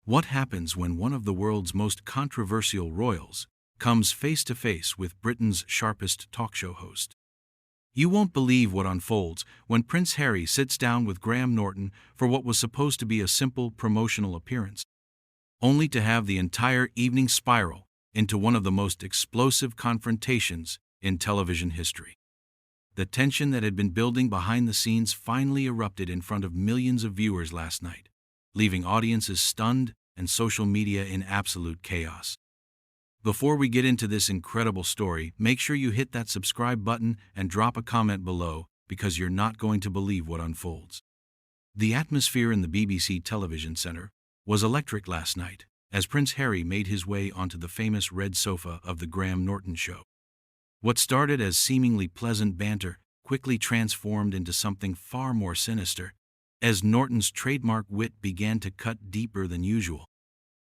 What happens when one of the world's most controversial royals comes face to face with Britain's sharpest talk show host? You won't believe what unfolds when Prince Harry sits down with Graham Norton for what was supposed to be a simple promotional appearance, only to have the entire evening spiral into one of the most explosive confrontations in television history. The tension that had been building behind the scenes finally erupted in front of millions of viewers last night, leaving audiences stunned and social media in absolute chaos. Before we get into this incredible story, make sure you hit that subscribe button and drop a comment below, because you're not going to believe what unfolds. The atmosphere in the BBC television centre was electric last night as Prince Harry made his way onto the famous red sofa of the Graham Norton show. What started as seemingly pleasant banter quickly transformed into something far more sinister, as Norton's trademark wit began to cut deeper than usual.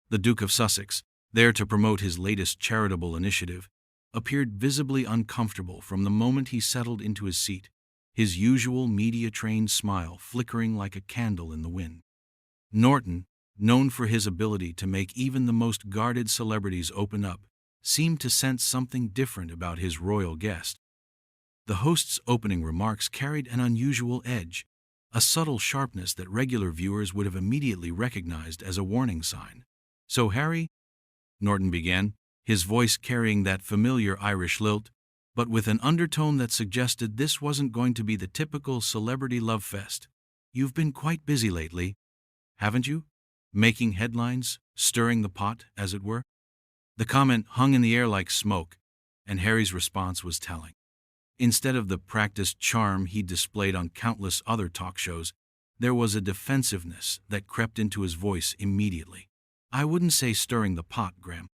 The Duke of Sussex, there to promote his latest charitable initiative, appeared visibly uncomfortable from the moment he settled into his seat, his usual media-trained smile flickering like a candle in the wind. Norton, known for his ability to make even the most guarded celebrities open up, seemed to sense something different about his royal guest. The host's opening remarks carried an unusual edge, a subtle sharpness that regular viewers would have immediately recognized as a warning sign. "So, Harry," Norton began, his voice carrying that familiar Irish lilt, but with an undertone that suggested this wasn't going to be the typical celebrity love fest. "You've been quite busy lately, haven't you? Making headlines, stirring the pot, as it were." The comment hung in the air like smoke, and Harry's response was telling. Instead of the practiced charm he displayed on countless other talk shows, there was a defensiveness that crept into his voice immediately. "I wouldn't say stirring the pot, Graham.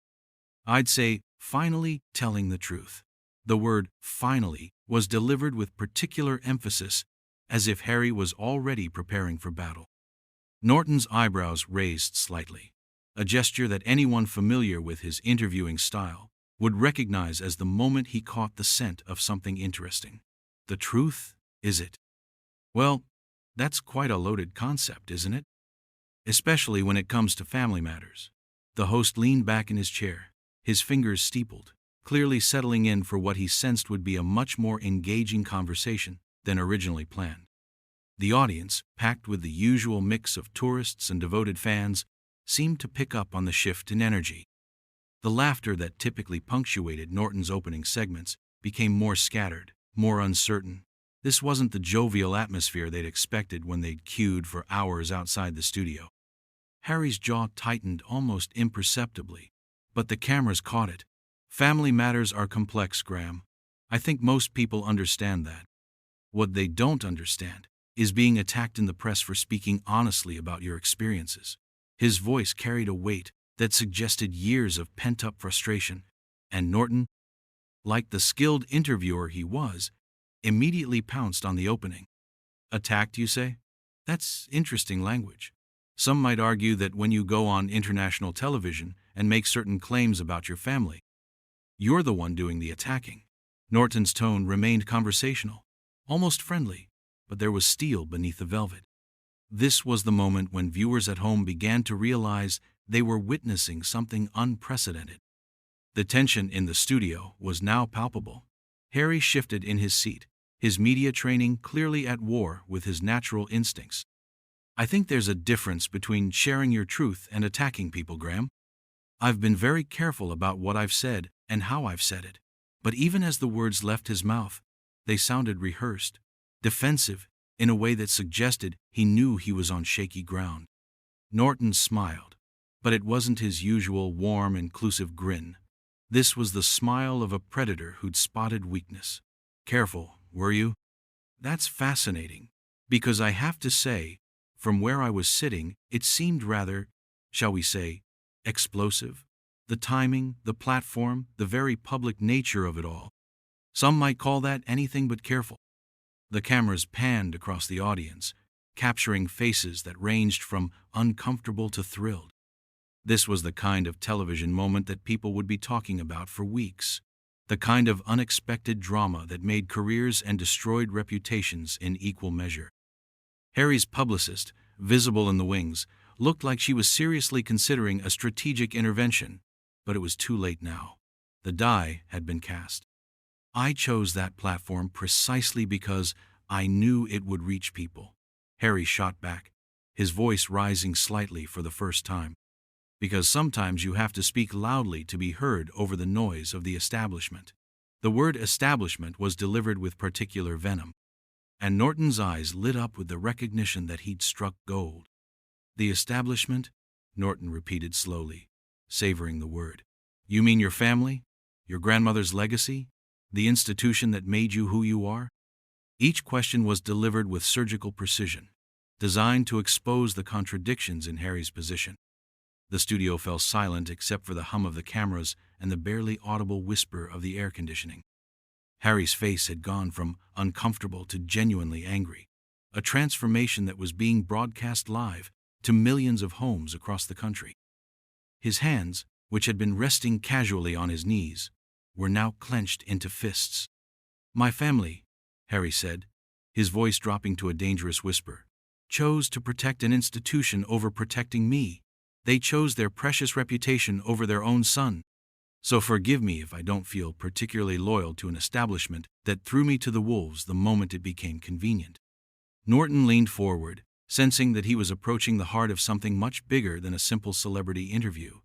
I'd say finally telling the truth." The word "finally" was delivered with particular emphasis, as if Harry was already preparing for battle. Norton's eyebrows raised slightly, a gesture that anyone familiar with his interviewing style would recognize as the moment he caught the scent of something interesting. "The truth, is it? Well, that's quite a loaded concept, isn't it? Especially when it comes to family matters." The host leaned back in his chair, his fingers steepled, clearly settling in for what he sensed would be a much more engaging conversation than originally planned. The audience, packed with the usual mix of tourists and devoted fans, seemed to pick up on the shift in energy. The laughter that typically punctuated Norton's opening segments became more scattered, more uncertain. This wasn't the jovial atmosphere they'd expected when they'd queued for hours outside the studio. Harry's jaw tightened almost imperceptibly, but the cameras caught it. "Family matters are complex, Graham. I think most people understand that. What they don't understand is being attacked in the press for speaking honestly about your experiences." His voice carried a weight that suggested years of pent-up frustration, and Norton, like the skilled interviewer he was, immediately pounced on the opening. "Attacked, you say? That's interesting language. Some might argue that when you go on international television and make certain claims about your family, you're the one doing the attacking." Norton's tone remained conversational, almost friendly, but there was steel beneath the velvet. This was the moment when viewers at home began to realize they were witnessing something unprecedented. The tension in the studio was now palpable. Harry shifted in his seat, his media training clearly at war with his natural instincts. "I think there's a difference between sharing your truth and attacking people, Graham. I've been very careful about what I've said and how I've said it." But even as the words left his mouth, they sounded rehearsed, defensive, in a way that suggested he knew he was on shaky ground. Norton smiled, but it wasn't his usual warm, inclusive grin. This was the smile of a predator who'd spotted weakness. "Careful, were you? That's fascinating, because I have to say, from where I was sitting, it seemed rather, shall we say, explosive. The timing, the platform, the very public nature of it all. Some might call that anything but careful." The cameras panned across the audience, capturing faces that ranged from uncomfortable to thrilled. This was the kind of television moment that people would be talking about for weeks, the kind of unexpected drama that made careers and destroyed reputations in equal measure. Harry's publicist, visible in the wings, Looked like she was seriously considering a strategic intervention, but it was too late now. The die had been cast. I chose that platform precisely because I knew it would reach people. Harry shot back, his voice rising slightly for the first time. Because sometimes you have to speak loudly to be heard over the noise of the establishment. The word establishment was delivered with particular venom, and Norton's eyes lit up with the recognition that he'd struck gold. The establishment? Norton repeated slowly, savoring the word. You mean your family? Your grandmother's legacy? The institution that made you who you are? Each question was delivered with surgical precision, designed to expose the contradictions in Harry's position. The studio fell silent except for the hum of the cameras and the barely audible whisper of the air conditioning. Harry's face had gone from uncomfortable to genuinely angry, a transformation that was being broadcast live to millions of homes across the country. His hands, which had been resting casually on his knees, were now clenched into fists. My family, Harry said, his voice dropping to a dangerous whisper, chose to protect an institution over protecting me. They chose their precious reputation over their own son. So forgive me if I don't feel particularly loyal to an establishment that threw me to the wolves the moment it became convenient. Norton leaned forward, sensing that he was approaching the heart of something much bigger than a simple celebrity interview.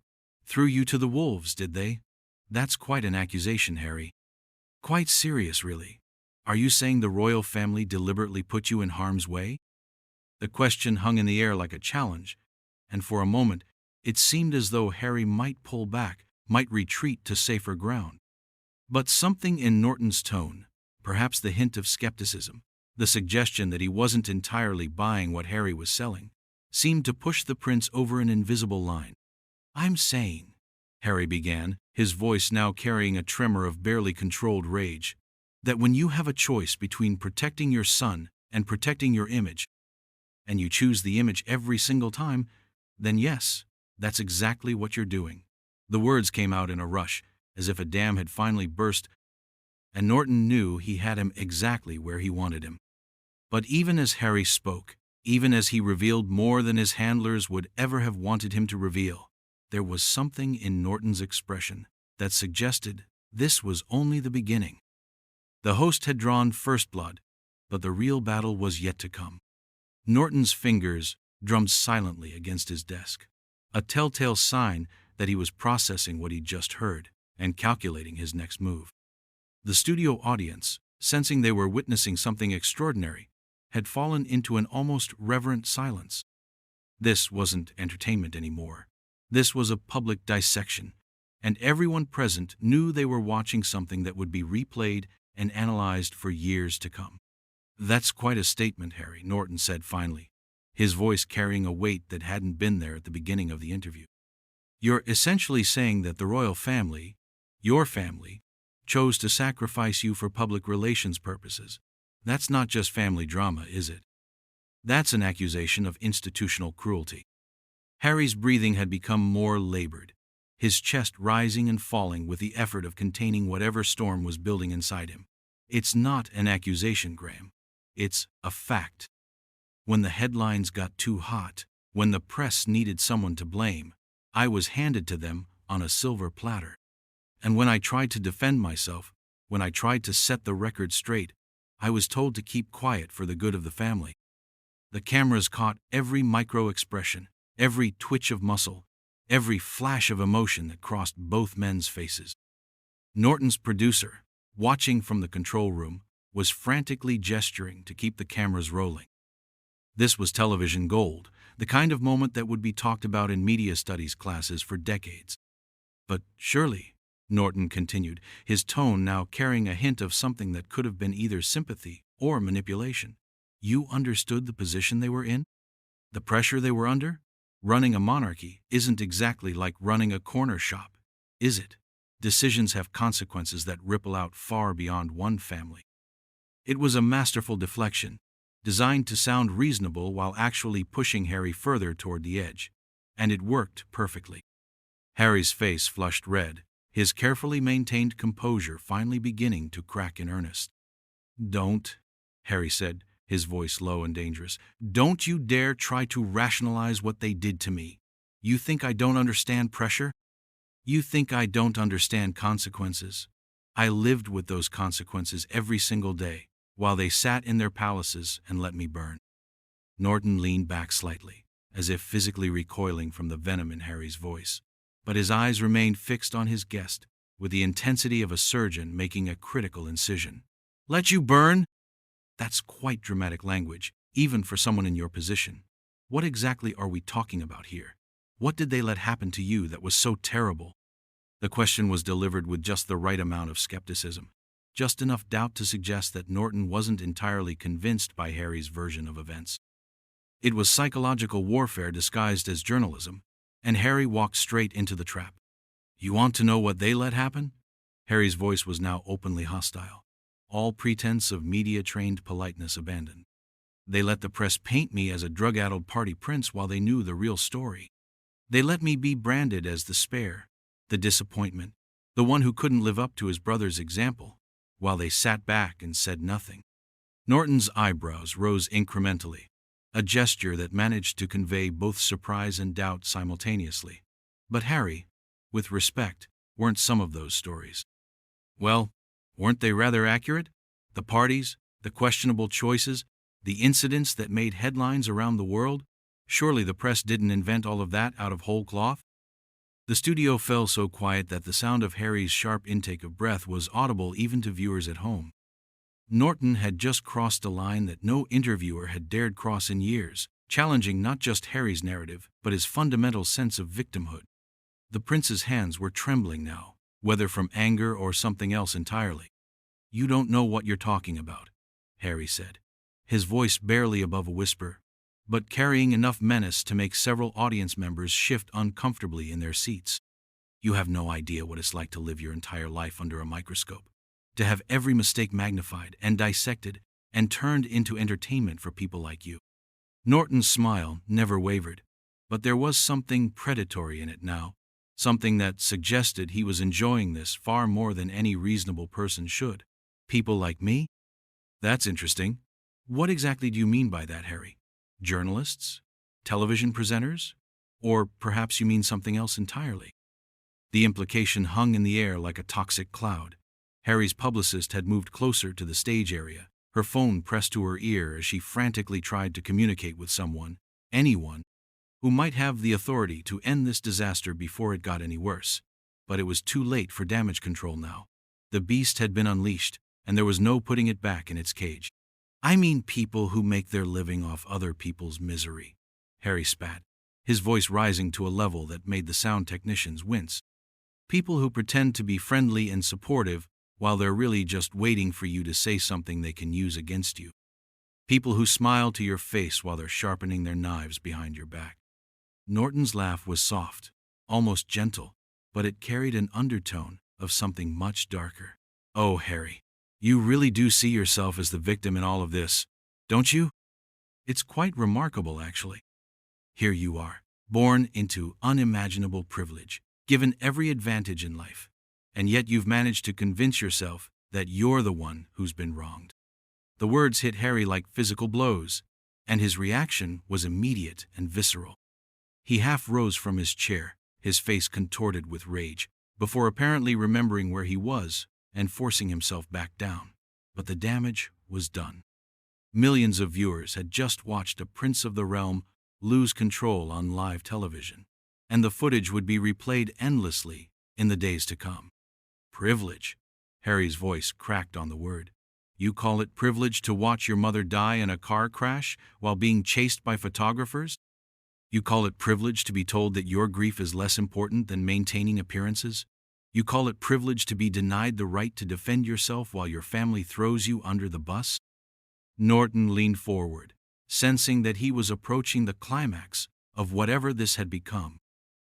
Threw you to the wolves, did they? That's quite an accusation, Harry. Quite serious, really. Are you saying the royal family deliberately put you in harm's way? The question hung in the air like a challenge, and for a moment it seemed as though Harry might pull back, might retreat to safer ground. But something in Norton's tone, perhaps the hint of skepticism, the suggestion that he wasn't entirely buying what Harry was selling, seemed to push the prince over an invisible line. I'm saying, Harry began, his voice now carrying a tremor of barely controlled rage, that when you have a choice between protecting your son and protecting your image, and you choose the image every single time, then yes, that's exactly what you're doing. The words came out in a rush, as if a dam had finally burst, and Norton knew he had him exactly where he wanted him. But even as Harry spoke, even as he revealed more than his handlers would ever have wanted him to reveal, there was something in Norton's expression that suggested this was only the beginning. The host had drawn first blood, but the real battle was yet to come. Norton's fingers drummed silently against his desk, a telltale sign that he was processing what he'd just heard and calculating his next move. The studio audience, sensing they were witnessing something extraordinary, had fallen into an almost reverent silence. This wasn't entertainment anymore. This was a public dissection, and everyone present knew they were watching something that would be replayed and analyzed for years to come. That's quite a statement, Harry, Norton said finally, his voice carrying a weight that hadn't been there at the beginning of the interview. You're essentially saying that the royal family, your family, chose to sacrifice you for public relations purposes. That's not just family drama, is it? That's an accusation of institutional cruelty. Harry's breathing had become more labored, his chest rising and falling with the effort of containing whatever storm was building inside him. It's not an accusation, Graham. It's a fact. When the headlines got too hot, when the press needed someone to blame, I was handed to them on a silver platter. And when I tried to defend myself, when I tried to set the record straight, I was told to keep quiet for the good of the family. The cameras caught every micro-expression, every twitch of muscle, every flash of emotion that crossed both men's faces. Norton's producer, watching from the control room, was frantically gesturing to keep the cameras rolling. This was television gold, the kind of moment that would be talked about in media studies classes for decades. But surely, Norton continued, his tone now carrying a hint of something that could have been either sympathy or manipulation, you understood the position they were in? The pressure they were under? Running a monarchy isn't exactly like running a corner shop, is it? Decisions have consequences that ripple out far beyond one family. It was a masterful deflection, designed to sound reasonable while actually pushing Harry further toward the edge, and it worked perfectly. Harry's face flushed red, his carefully maintained composure finally beginning to crack in earnest. Don't, Harry said, his voice low and dangerous. "Don't you dare try to rationalize what they did to me. You think I don't understand pressure? You think I don't understand consequences? I lived with those consequences every single day, while they sat in their palaces and let me burn." Norton leaned back slightly, as if physically recoiling from the venom in Harry's voice. But his eyes remained fixed on his guest, with the intensity of a surgeon making a critical incision. "Let you burn? That's quite dramatic language, even for someone in your position. What exactly are we talking about here? What did they let happen to you that was so terrible?" The question was delivered with just the right amount of skepticism, just enough doubt to suggest that Norton wasn't entirely convinced by Harry's version of events. It was psychological warfare disguised as journalism, and Harry walked straight into the trap. "You want to know what they let happen?" Harry's voice was now openly hostile, all pretense of media-trained politeness abandoned. "They let the press paint me as a drug-addled party prince while they knew the real story. They let me be branded as the spare, the disappointment, the one who couldn't live up to his brother's example, while they sat back and said nothing." Norton's eyebrows rose incrementally, a gesture that managed to convey both surprise and doubt simultaneously. But Harry, with respect, weren't some of those stories. Well, weren't they rather accurate? The parties, the questionable choices, the incidents that made headlines around the world? Surely the press didn't invent all of that out of whole cloth? The studio fell so quiet that the sound of Harry's sharp intake of breath was audible even to viewers at home. Norton had just crossed a line that no interviewer had dared cross in years, challenging not just Harry's narrative, but his fundamental sense of victimhood. The prince's hands were trembling now, whether from anger or something else entirely. "You don't know what you're talking about," Harry said, his voice barely above a whisper, but carrying enough menace to make several audience members shift uncomfortably in their seats. "You have no idea what it's like to live your entire life under a microscope, to have every mistake magnified and dissected and turned into entertainment for people like you." Norton's smile never wavered, but there was something predatory in it now, something that suggested he was enjoying this far more than any reasonable person should. "People like me? That's interesting. What exactly do you mean by that, Harry? Journalists? Television presenters? Or perhaps you mean something else entirely?" The implication hung in the air like a toxic cloud. Harry's publicist had moved closer to the stage area, her phone pressed to her ear as she frantically tried to communicate with someone, anyone, who might have the authority to end this disaster before it got any worse. But it was too late for damage control now. The beast had been unleashed, and there was no putting it back in its cage. "I mean people who make their living off other people's misery," Harry spat, his voice rising to a level that made the sound technicians wince. "People who pretend to be friendly and supportive while they're really just waiting for you to say something they can use against you. People who smile to your face while they're sharpening their knives behind your back." Norton's laugh was soft, almost gentle, but it carried an undertone of something much darker. "Oh, Harry, you really do see yourself as the victim in all of this, don't you? It's quite remarkable, actually. Here you are, born into unimaginable privilege, given every advantage in life, and yet you've managed to convince yourself that you're the one who's been wronged." The words hit Harry like physical blows, and his reaction was immediate and visceral. He half rose from his chair, his face contorted with rage, before apparently remembering where he was and forcing himself back down. But the damage was done. Millions of viewers had just watched a prince of the realm lose control on live television, and the footage would be replayed endlessly in the days to come. "Privilege," Harry's voice cracked on the word. "You call it privilege to watch your mother die in a car crash while being chased by photographers? You call it privilege to be told that your grief is less important than maintaining appearances? You call it privilege to be denied the right to defend yourself while your family throws you under the bus?" Norton leaned forward, sensing that he was approaching the climax of whatever this had become.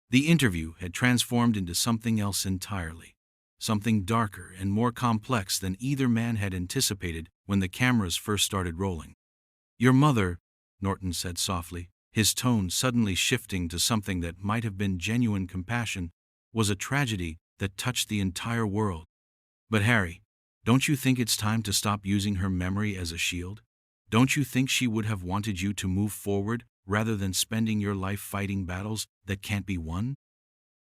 The interview had transformed into something else entirely, something darker and more complex than either man had anticipated when the cameras first started rolling. "Your mother," Norton said softly, his tone suddenly shifting to something that might have been genuine compassion, "was a tragedy that touched the entire world. But Harry, don't you think it's time to stop using her memory as a shield? Don't you think she would have wanted you to move forward rather than spending your life fighting battles that can't be won?"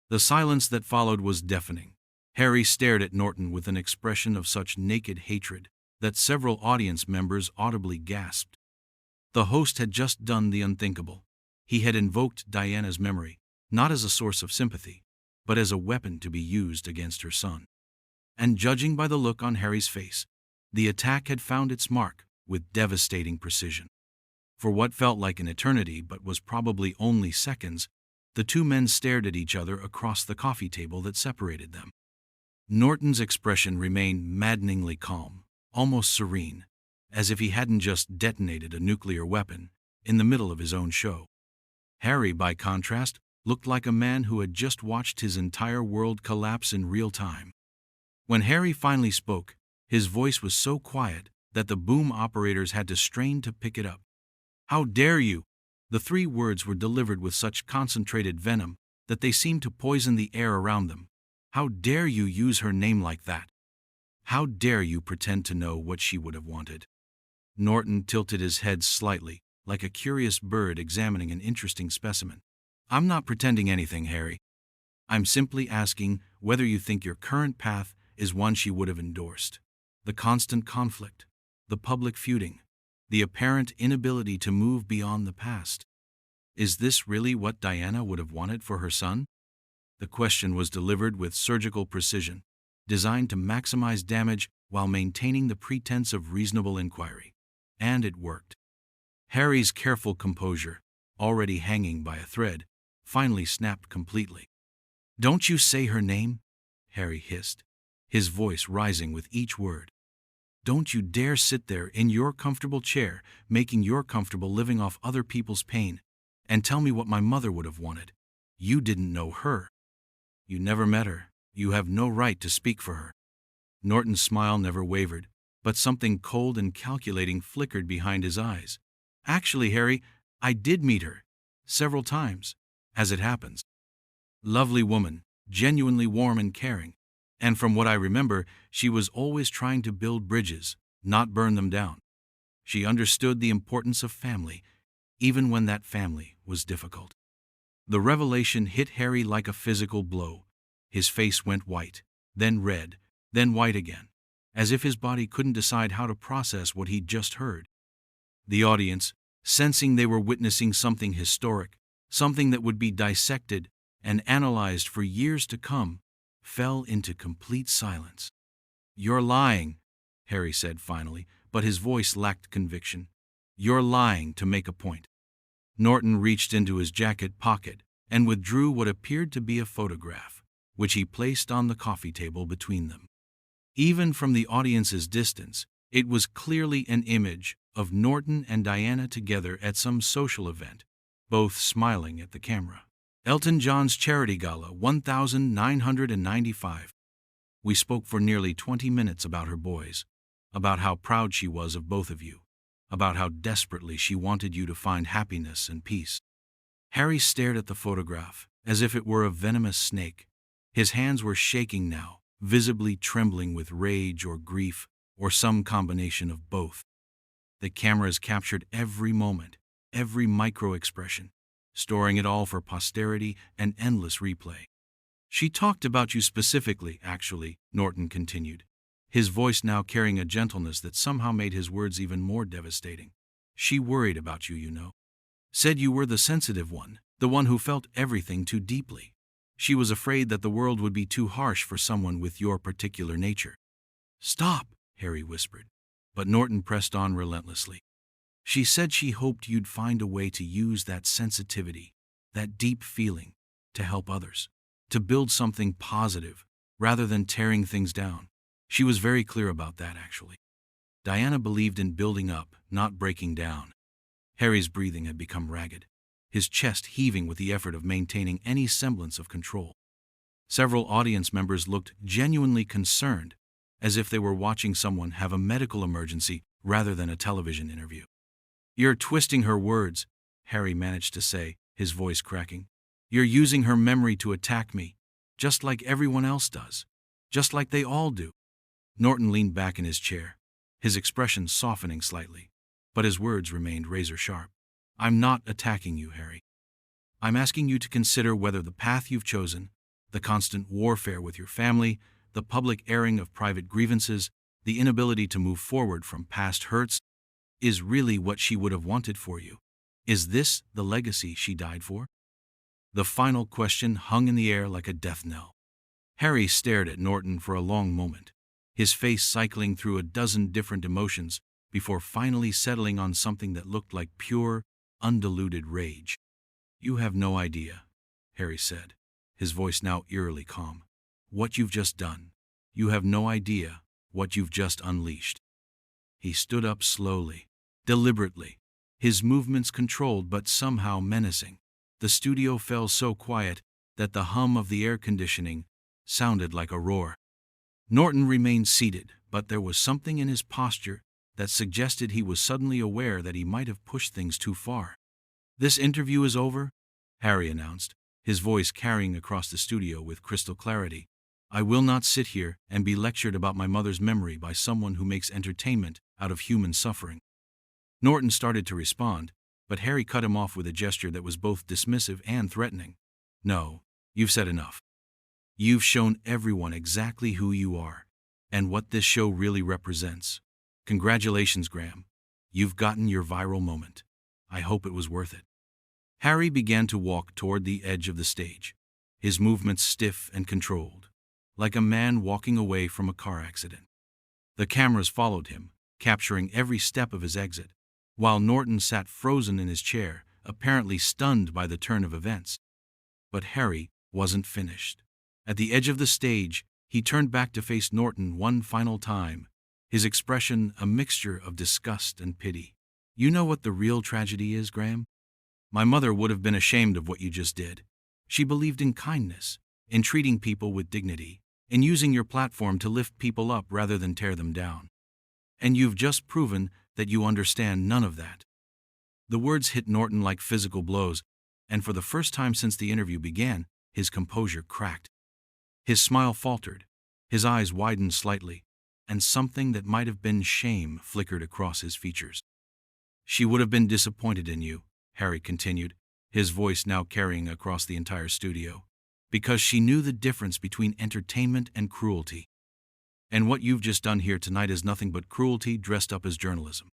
The silence that followed was deafening. Harry stared at Norton with an expression of such naked hatred that several audience members audibly gasped. The host had just done the unthinkable. He had invoked Diana's memory, not as a source of sympathy, but as a weapon to be used against her son. And judging by the look on Harry's face, the attack had found its mark with devastating precision. For what felt like an eternity but was probably only seconds, the two men stared at each other across the coffee table that separated them. Norton's expression remained maddeningly calm, almost serene, as if he hadn't just detonated a nuclear weapon in the middle of his own show. Harry, by contrast, looked like a man who had just watched his entire world collapse in real time. When Harry finally spoke, his voice was so quiet that the boom operators had to strain to pick it up. "How dare you!" The three words were delivered with such concentrated venom that they seemed to poison the air around them. "How dare you use her name like that? How dare you pretend to know what she would have wanted?" Norton tilted his head slightly, like a curious bird examining an interesting specimen. "I'm not pretending anything, Harry. I'm simply asking whether you think your current path is one she would have endorsed. The constant conflict, the public feuding, the apparent inability to move beyond the past. Is this really what Diana would have wanted for her son?" The question was delivered with surgical precision, designed to maximize damage while maintaining the pretense of reasonable inquiry. And it worked. Harry's careful composure, already hanging by a thread, finally snapped completely. "Don't you say her name?" Harry hissed, his voice rising with each word. "Don't you dare sit there in your comfortable chair, making you're comfortable living off other people's pain, and tell me what my mother would have wanted. You didn't know her. You never met her. You have no right to speak for her." Norton's smile never wavered, but something cold and calculating flickered behind his eyes. "Actually, Harry, I did meet her. Several times, as it happens. Lovely woman, genuinely warm and caring. And from what I remember, she was always trying to build bridges, not burn them down. She understood the importance of family, even when that family was difficult." The revelation hit Harry like a physical blow. His face went white, then red, then white again, as if his body couldn't decide how to process what he'd just heard. The audience, sensing they were witnessing something historic, something that would be dissected and analyzed for years to come, fell into complete silence. "You're lying," Harry said finally, but his voice lacked conviction. "You're lying to make a point." Norton reached into his jacket pocket and withdrew what appeared to be a photograph, which he placed on the coffee table between them. Even from the audience's distance, it was clearly an image of Norton and Diana together at some social event, both smiling at the camera. Elton John's Charity Gala 1995. We spoke for nearly 20 minutes about her boys, about how proud she was of both of you, about how desperately she wanted you to find happiness and peace. Harry stared at the photograph as if it were a venomous snake. His hands were shaking now, visibly trembling with rage or grief, or some combination of both. The cameras captured every moment, every micro-expression, storing it all for posterity and endless replay. "She talked about you specifically, actually," Norton continued, his voice now carrying a gentleness that somehow made his words even more devastating. "She worried about you, you know. Said you were the sensitive one, the one who felt everything too deeply. She was afraid that the world would be too harsh for someone with your particular nature." "Stop," Harry whispered, but Norton pressed on relentlessly. "She said she hoped you'd find a way to use that sensitivity, that deep feeling, to help others, to build something positive, rather than tearing things down. She was very clear about that, actually. Diana believed in building up, not breaking down." Harry's breathing had become ragged, his chest heaving with the effort of maintaining any semblance of control. Several audience members looked genuinely concerned, as if they were watching someone have a medical emergency rather than a television interview. "You're twisting her words," Harry managed to say, his voice cracking. "You're using her memory to attack me, just like everyone else does, just like they all do." Norton leaned back in his chair, his expression softening slightly. but his words remained razor-sharp. "I'm not attacking you, Harry. I'm asking you to consider whether the path you've chosen, the constant warfare with your family, the public airing of private grievances, the inability to move forward from past hurts, is really what she would have wanted for you. Is this the legacy she died for?" The final question hung in the air like a death knell. Harry stared at Norton for a long moment, his face cycling through a dozen different emotions before finally settling on something that looked like pure, undiluted rage. "You have no idea," Harry said, his voice now eerily calm, "what you've just done. You have no idea what you've just unleashed." He stood up slowly, deliberately, his movements controlled but somehow menacing. The studio fell so quiet that the hum of the air conditioning sounded like a roar. Norton remained seated, but there was something in his posture that suggested he was suddenly aware that he might have pushed things too far. "This interview is over," Harry announced, his voice carrying across the studio with crystal clarity. "I will not sit here and be lectured about my mother's memory by someone who makes entertainment out of human suffering." Norton started to respond, but Harry cut him off with a gesture that was both dismissive and threatening. "No, you've said enough. You've shown everyone exactly who you are, and what this show really represents. Congratulations, Graham. You've gotten your viral moment. I hope it was worth it." Harry began to walk toward the edge of the stage, his movements stiff and controlled, like a man walking away from a car accident. The cameras followed him, capturing every step of his exit, while Norton sat frozen in his chair, apparently stunned by the turn of events. But Harry wasn't finished. At the edge of the stage, he turned back to face Norton one final time, his expression a mixture of disgust and pity. "You know what the real tragedy is, Graham? My mother would have been ashamed of what you just did. She believed in kindness, in treating people with dignity, in using your platform to lift people up rather than tear them down. And you've just proven that you understand none of that." The words hit Norton like physical blows, and for the first time since the interview began, his composure cracked. His smile faltered, his eyes widened slightly, and something that might have been shame flickered across his features. "She would have been disappointed in you," Harry continued, his voice now carrying across the entire studio, "because she knew the difference between entertainment and cruelty. And what you've just done here tonight is nothing but cruelty dressed up as journalism."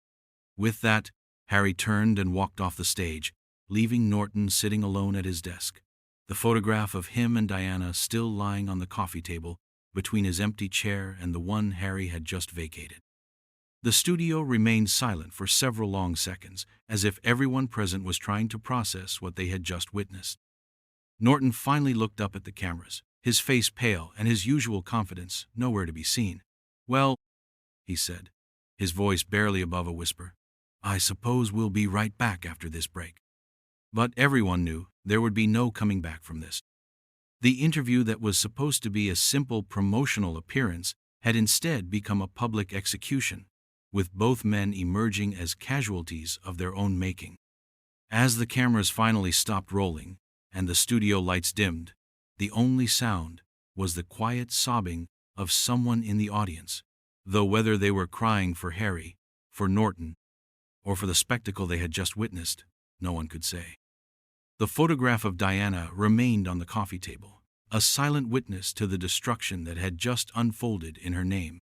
With that, Harry turned and walked off the stage, leaving Norton sitting alone at his desk, the photograph of him and Diana still lying on the coffee table between his empty chair and the one Harry had just vacated. The studio remained silent for several long seconds, as if everyone present was trying to process what they had just witnessed. Norton finally looked up at the cameras, his face pale and his usual confidence nowhere to be seen. "Well," he said, his voice barely above a whisper, "I suppose we'll be right back after this break." But everyone knew there would be no coming back from this. The interview that was supposed to be a simple promotional appearance had instead become a public execution, with both men emerging as casualties of their own making. As the cameras finally stopped rolling and the studio lights dimmed, the only sound was the quiet sobbing of someone in the audience, though whether they were crying for Harry, for Norton, or for the spectacle they had just witnessed, no one could say. The photograph of Diana remained on the coffee table, a silent witness to the destruction that had just unfolded in her name.